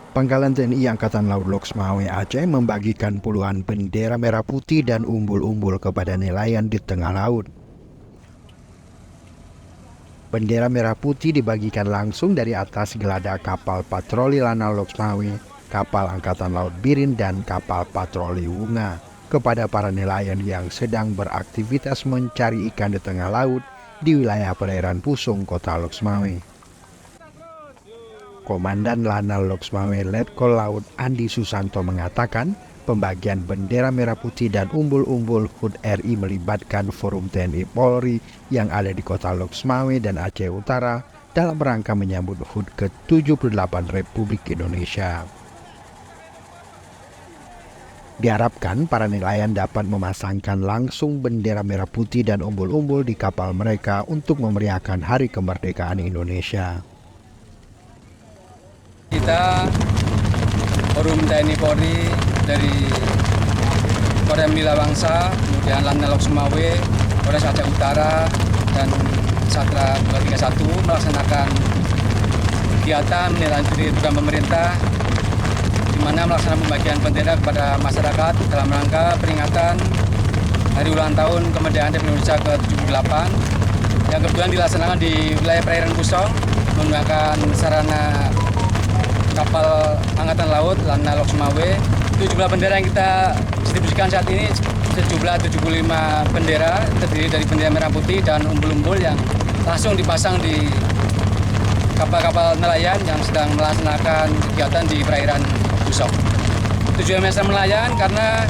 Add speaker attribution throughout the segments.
Speaker 1: Pangkalan TNI Angkatan Laut Loks Mawai Aceh membagikan puluhan bendera merah putih dan umbul-umbul kepada nelayan di tengah laut. Bendera merah putih dibagikan langsung dari atas geladak kapal patroli Lanal Loks Mawai, kapal Angkatan Laut Birin, dan kapal patroli Wunga kepada para nelayan yang sedang beraktivitas mencari ikan di tengah laut di wilayah perairan Pusung, Kota Loks Mawai. Komandan Lanal Loks Mawai Letkol Laut Andi Susanto mengatakan, pembagian bendera merah putih dan umbul-umbul HUT RI melibatkan forum TNI Polri yang ada di Kota Loks Mawai dan Aceh Utara dalam rangka menyambut HUT ke-78 Republik Indonesia. Diharapkan para nelayan dapat memasangkan langsung bendera merah putih dan umbul-umbul di kapal mereka untuk memeriahkan Hari Kemerdekaan Indonesia.
Speaker 2: Kita forum TNI Polri dari Kodam Lila Wangsa, kemudian Lanal Loks Mawai, Polres Aceh Utara, dan Satra 231 melaksanakan kegiatan meneladani program pemerintah di mana melaksanakan pembagian bendera kepada masyarakat dalam rangka peringatan Hari Ulang Tahun Kemerdekaan Republik Indonesia ke-78 yang kebetulan dilaksanakan di wilayah perairan Pusong menggunakan sarana kapal Angkatan Laut Lanal Loks Mawai. Jumlah bendera yang kita distribusikan saat ini sejumlah 75 bendera, terdiri dari bendera merah putih dan umbul-umbul yang langsung dipasang di kapal-kapal nelayan yang sedang melaksanakan kegiatan di perairan Pusong. Tujuan besar nelayan karena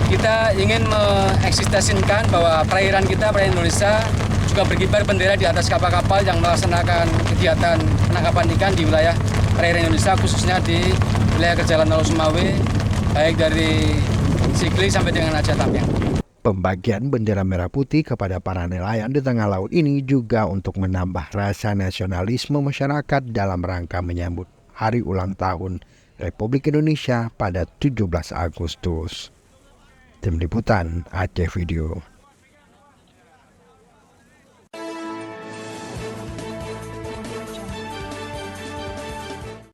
Speaker 2: kita ingin mengeksistasikan bahwa perairan kita, perairan Indonesia, juga berkibar bendera di atas kapal-kapal yang melaksanakan kegiatan penangkapan ikan di wilayah perairan Indonesia, khususnya di wilayah kerja Lanal Loks Mawai, baik dari Sigli sampai dengan Aceh Tampiang.
Speaker 1: Pembagian bendera merah putih kepada para nelayan di tengah laut ini juga untuk menambah rasa nasionalisme masyarakat dalam rangka menyambut Hari Ulang Tahun Republik Indonesia pada 17 Agustus. Tim Liputan Aceh Video.